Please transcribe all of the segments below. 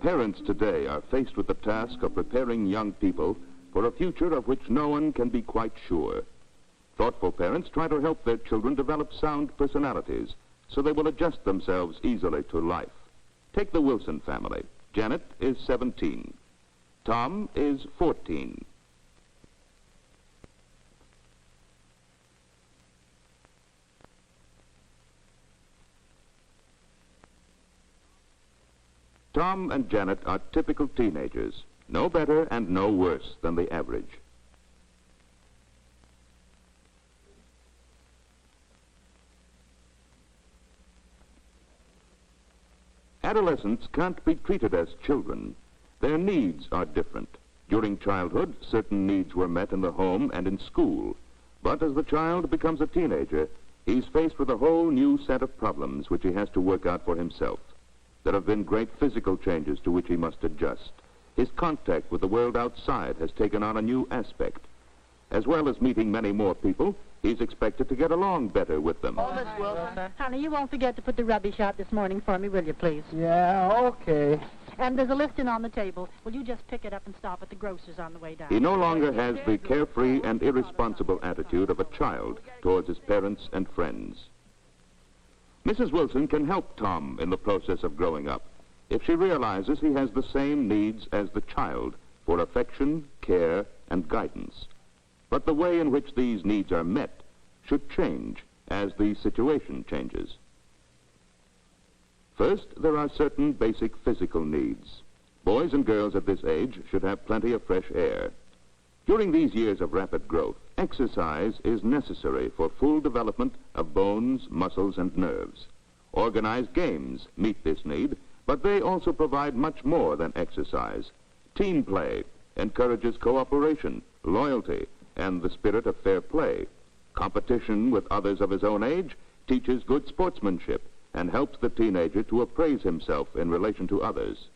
Parents today are faced with the task of preparing young people for a future of which no one can be quite sure. Thoughtful parents try to help their children develop sound personalities so they will adjust themselves easily to life. Take the Wilson family. Janet is 17. Tom is 14. Tom and Janet are typical teenagers, no better and no worse than the average. Adolescents can't be treated as children. Their needs are different. During childhood, certain needs were met in the home and in school. But as the child becomes a teenager, he's faced with a whole new set of problems which he has to work out for himself. There have been great physical changes to which he must adjust. His contact with the world outside has taken on a new aspect. As well as meeting many more people, he's expected to get along better with them. Oh, Miss Wilson. Honey, you won't forget to put the rubbish out this morning for me, will you, please? Yeah, okay. And there's a listing on the table. Will you just pick it up and stop at the grocer's on the way down? He no longer has the carefree and irresponsible attitude of a child towards his parents and friends. Mrs. Wilson can help Tom in the process of growing up if she realizes he has the same needs as the child for affection, care, and guidance. But the way in which these needs are met should change as the situation changes. First, there are certain basic physical needs. Boys and girls at this age should have plenty of fresh air. During these years of rapid growth, exercise is necessary for full development of bones, muscles, and nerves. Organized games meet this need, but they also provide much more than exercise. Team play encourages cooperation, loyalty, and the spirit of fair play. Competition with others of his own age teaches good sportsmanship and helps the teenager to appraise himself in relation to others.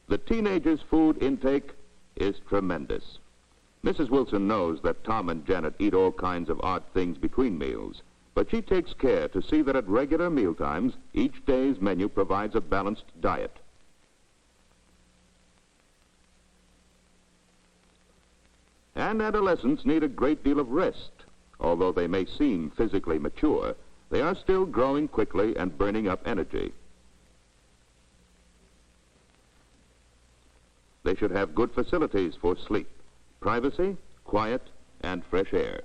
The teenager's food intake is tremendous. Mrs. Wilson knows that Tom and Janet eat all kinds of odd things between meals, but she takes care to see that at regular mealtimes, each day's menu provides a balanced diet. And adolescents need a great deal of rest. Although they may seem physically mature, they are still growing quickly and burning up energy. They should have good facilities for sleep, privacy, quiet, and fresh air.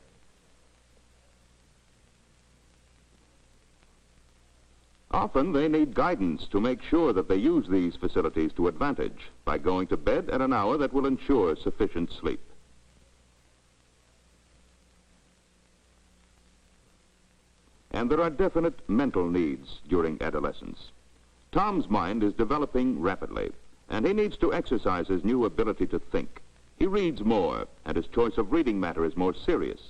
Often they need guidance to make sure that they use these facilities to advantage by going to bed at an hour that will ensure sufficient sleep. And there are definite mental needs during adolescence. Tom's mind is developing rapidly, and he needs to exercise his new ability to think. He reads more, and his choice of reading matter is more serious.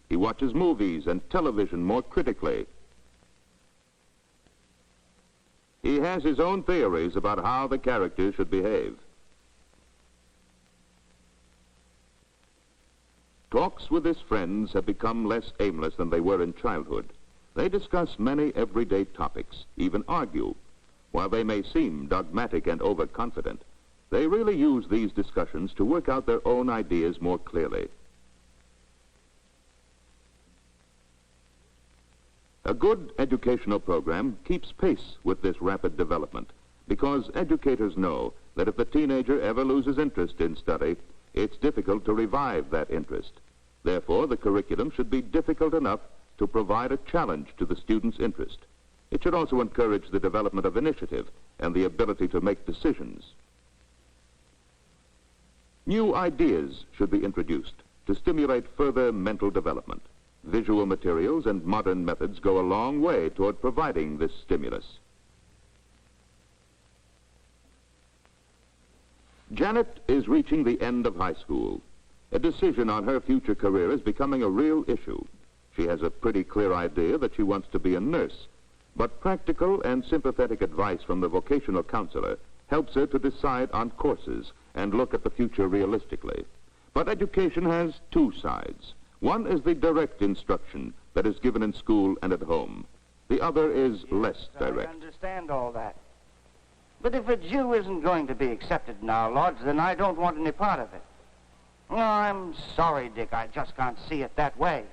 He watches movies and television more critically. He has his own theories about how the characters should behave. Talks with his friends have become less aimless than they were in childhood. They discuss many everyday topics, even argue. While they may seem dogmatic and overconfident, they really use these discussions to work out their own ideas more clearly. A good educational program keeps pace with this rapid development because educators know that if the teenager ever loses interest in study, it's difficult to revive that interest. Therefore, the curriculum should be difficult enough to provide a challenge to the student's interest. It should also encourage the development of initiative and the ability to make decisions. New ideas should be introduced to stimulate further mental development. Visual materials and modern methods go a long way toward providing this stimulus. Janet is reaching the end of high school. A decision on her future career is becoming a real issue. She has a pretty clear idea that she wants to be a nurse, but practical and sympathetic advice from the vocational counselor helps her to decide on courses and look at the future realistically. But education has two sides. One is the direct instruction that is given in school and at home. The other is less direct. I understand all that. But if a Jew isn't going to be accepted in our lodge, then I don't want any part of it. No, I'm sorry, Dick. I just can't see it that way.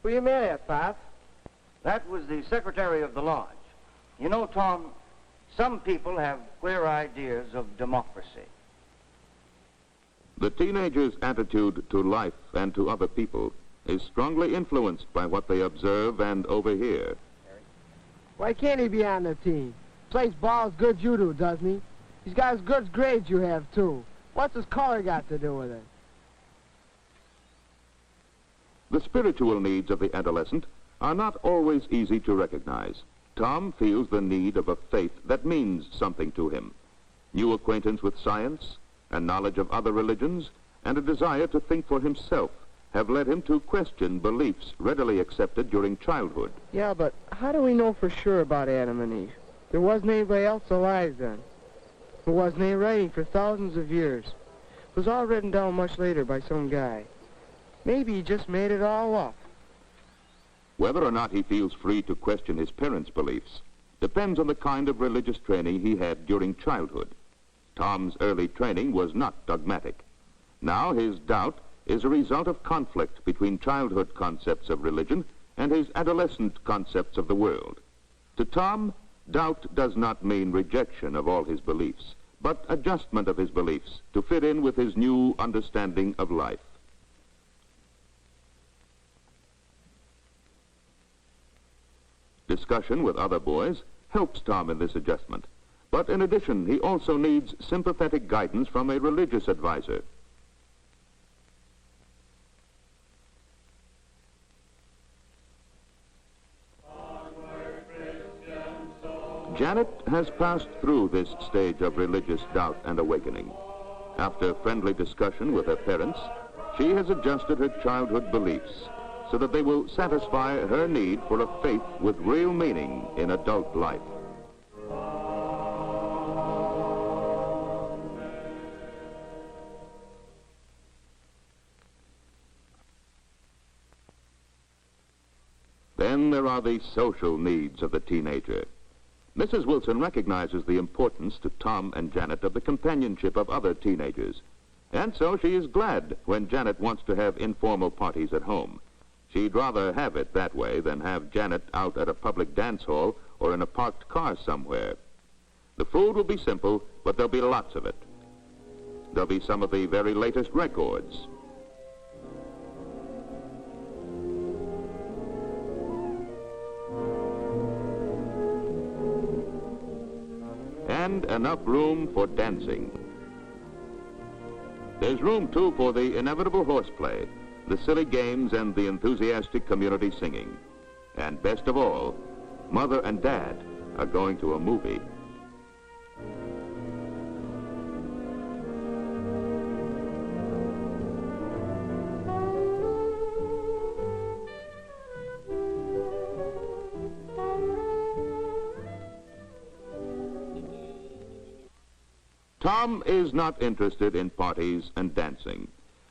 Who you met at, Pop? That was the secretary of the lodge. You know, Tom, some people have queer ideas of democracy. The teenager's attitude to life and to other people is strongly influenced by what they observe and overhear. Why can't he be on the team? Plays ball as good as you do, doesn't he? He's got as good grades you have, too. What's his color got to do with it? The spiritual needs of the adolescent are not always easy to recognize. Tom feels the need of a faith that means something to him. New acquaintance with science, and knowledge of other religions, and a desire to think for himself have led him to question beliefs readily accepted during childhood. Yeah, but how do we know for sure about Adam and Eve? There wasn't anybody else alive then. There wasn't any writing for thousands of years. It was all written down much later by some guy. Maybe he just made it all up. Whether or not he feels free to question his parents' beliefs depends on the kind of religious training he had during childhood. Tom's early training was not dogmatic. Now his doubt is a result of conflict between childhood concepts of religion and his adolescent concepts of the world. To Tom, doubt does not mean rejection of all his beliefs, but adjustment of his beliefs to fit in with his new understanding of life. Discussion with other boys helps Tom in this adjustment, but in addition, he also needs sympathetic guidance from a religious advisor. Janet has passed through this stage of religious doubt and awakening. After friendly discussion with her parents, she has adjusted her childhood beliefs so that they will satisfy her need for a faith with real meaning in adult life. Then there are the social needs of the teenager. Mrs. Wilson recognizes the importance to Tom and Janet of the companionship of other teenagers, and so she is glad when Janet wants to have informal parties at home. She'd rather have it that way than have Janet out at a public dance hall or in a parked car somewhere. The food will be simple, but there'll be lots of it. There'll be some of the very latest records. And enough room for dancing. There's room, too, for the inevitable horseplay, the silly games, and the enthusiastic community singing. And best of all, Mother and Dad are going to a movie. Tom is not interested in parties and dancing,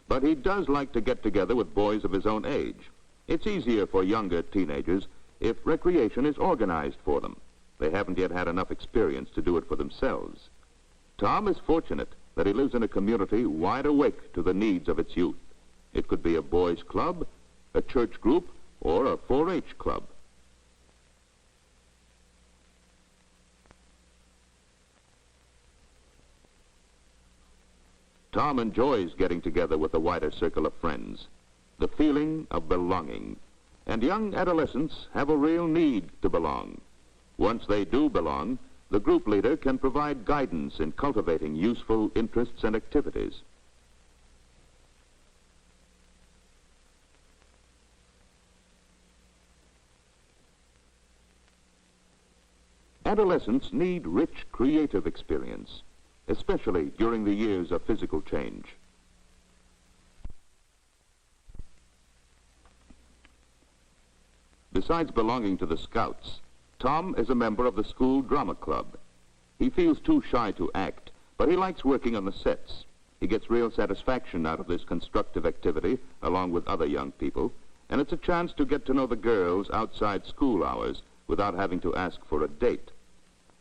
but he does like to get together with boys of his own age. It's easier for younger teenagers if recreation is organized for them. They haven't yet had enough experience to do it for themselves. Tom is fortunate that he lives in a community wide awake to the needs of its youth. It could be a boys' club, a church group, or a 4-H club. Tom enjoys getting together with a wider circle of friends, the feeling of belonging. And young adolescents have a real need to belong. Once they do belong, the group leader can provide guidance in cultivating useful interests and activities. Adolescents need rich creative experience, especially during the years of physical change. Besides belonging to the Scouts, Tom is a member of the school drama club. He feels too shy to act, But he likes working on the sets. He gets real satisfaction out of this constructive activity along with other young people, and it's a chance to get to know the girls outside school hours without having to ask for a date.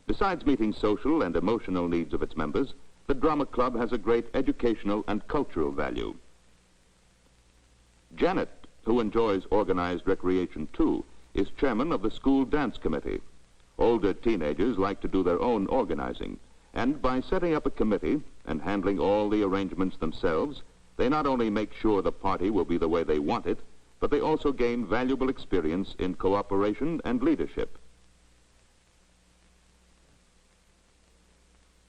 Besides meeting social and emotional needs of its members, the drama club has a great educational and cultural value. Janet, who enjoys organized recreation too, is chairman of the school dance committee. Older teenagers like to do their own organizing, and by setting up a committee and handling all the arrangements themselves, they not only make sure the party will be the way they want it, but they also gain valuable experience in cooperation and leadership.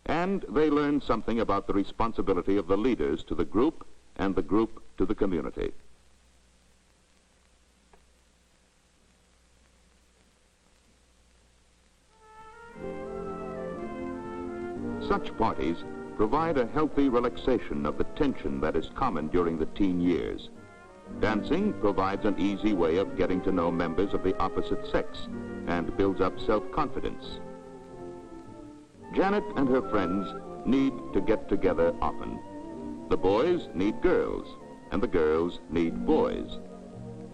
And they learn something about the responsibility of the leaders to the group and the group to the community. Such parties provide a healthy relaxation of the tension that is common during the teen years. Dancing provides an easy way of getting to know members of the opposite sex and builds up self-confidence. Janet and her friends need to get together often. The boys need girls, and the girls need boys.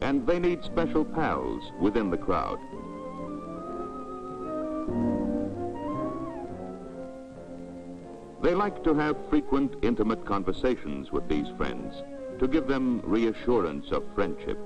And they need special pals within the crowd. They like to have frequent, intimate conversations with these friends to give them reassurance of friendship.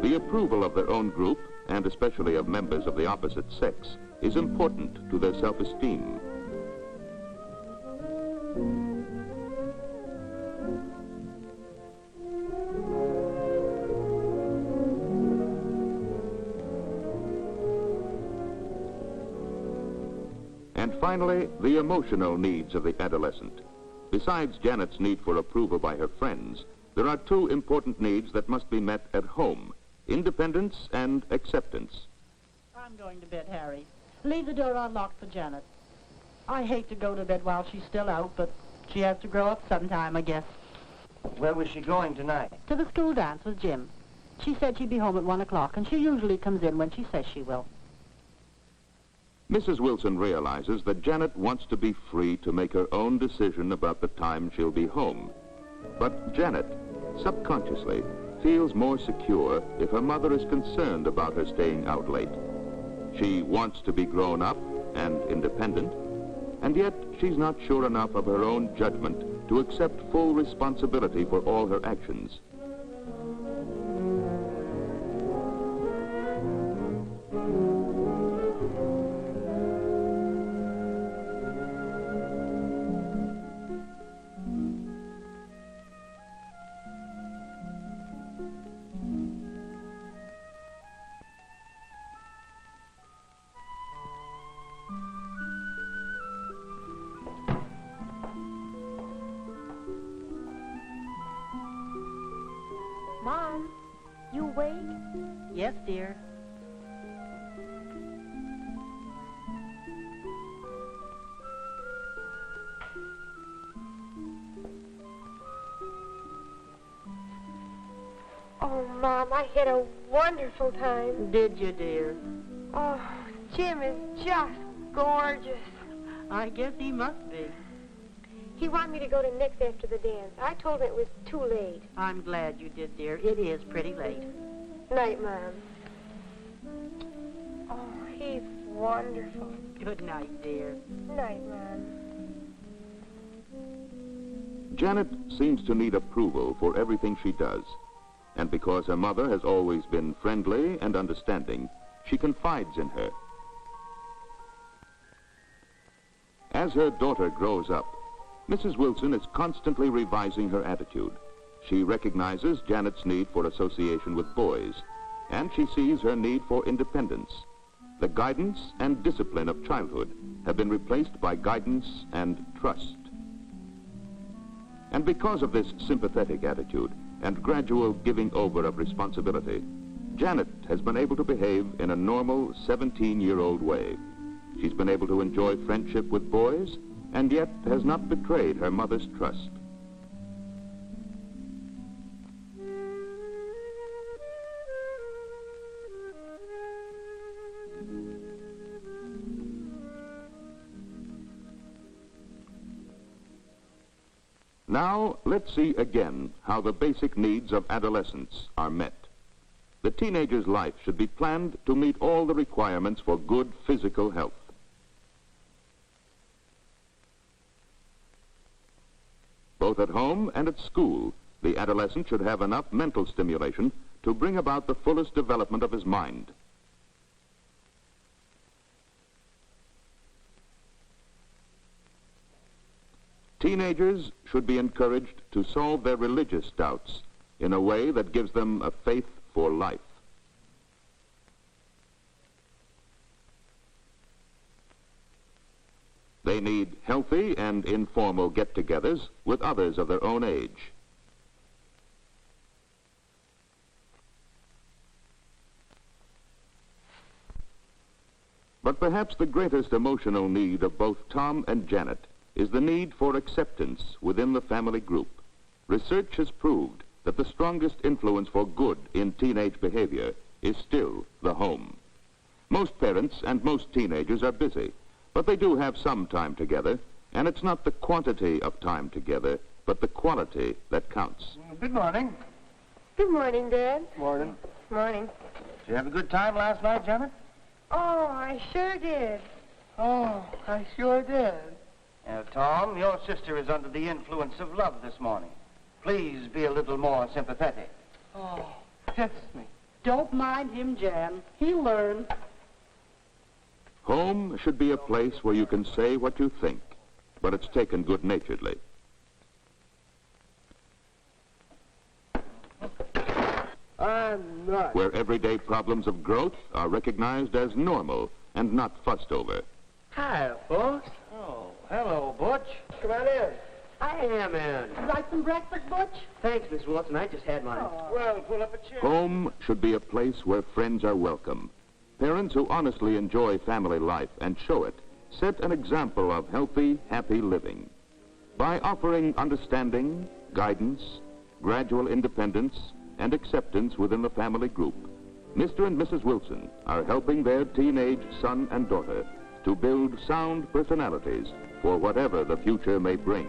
The approval of their own group, and especially of members of the opposite sex, is important to their self-esteem. And finally, the emotional needs of the adolescent. Besides Janet's need for approval by her friends, there are two important needs that must be met at home: independence and acceptance. I'm going to bed, Harry. Leave the door unlocked for Janet. I hate to go to bed while she's still out, but she has to grow up sometime, I guess. Where was she going tonight? To the school dance with Jim. She said she'd be home at 1 o'clock, and she usually comes in when she says she will. Mrs. Wilson realizes that Janet wants to be free to make her own decision about the time she'll be home. But Janet, subconsciously, feels more secure if her mother is concerned about her staying out late. She wants to be grown up and independent, and yet she's not sure enough of her own judgment to accept full responsibility for all her actions. Mom, you awake? Yes, dear. Oh, Mom, I had a wonderful time. Did you, dear? Oh, Jim is just gorgeous. I guess he must be. He wanted me to go to Nick's after the dance. I told him it was too late. I'm glad you did, dear. It is pretty late. Night, Mom. Oh, he's wonderful. Good night, dear. Night, Mom. Janet seems to need approval for everything she does. And because her mother has always been friendly and understanding, she confides in her. As her daughter grows up, Mrs. Wilson is constantly revising her attitude. She recognizes Janet's need for association with boys, and she sees her need for independence. The guidance and discipline of childhood have been replaced by guidance and trust. And because of this sympathetic attitude and gradual giving over of responsibility, Janet has been able to behave in a normal 17-year-old way. She's been able to enjoy friendship with boys and yet has not betrayed her mother's trust. Now, let's see again how the basic needs of adolescents are met. The teenager's life should be planned to meet all the requirements for good physical health. Both at home and at school, the adolescent should have enough mental stimulation to bring about the fullest development of his mind. Teenagers should be encouraged to solve their religious doubts in a way that gives them a faith for life. They need healthy and informal get-togethers with others of their own age. But perhaps the greatest emotional need of both Tom and Janet is the need for acceptance within the family group. Research has proved that the strongest influence for good in teenage behavior is still the home. Most parents and most teenagers are busy, but they do have some time together, and it's not the quantity of time together, but the quality that counts. Good morning. Good morning, Dad. Morning. Morning. Did you have a good time last night, Janet? Oh, I sure did. Oh, I sure did. Tom, your sister is under the influence of love this morning. Please be a little more sympathetic. Oh, that's me. Don't mind him, Jan. He'll learn. Home should be a place where you can say what you think, but it's taken good-naturedly. I'm not. Where everyday problems of growth are recognized as normal and not fussed over. Hi, folks. Oh, hello, Butch. Come on in. I am in. Like some breakfast, Butch? Thanks, Miss Wilson. I just had mine. Well, pull up a chair. Home should be a place where friends are welcome. Parents who honestly enjoy family life and show it set an example of healthy, happy living. By offering understanding, guidance, gradual independence, and acceptance within the family group, Mr. and Mrs. Wilson are helping their teenage son and daughter to build sound personalities for whatever the future may bring.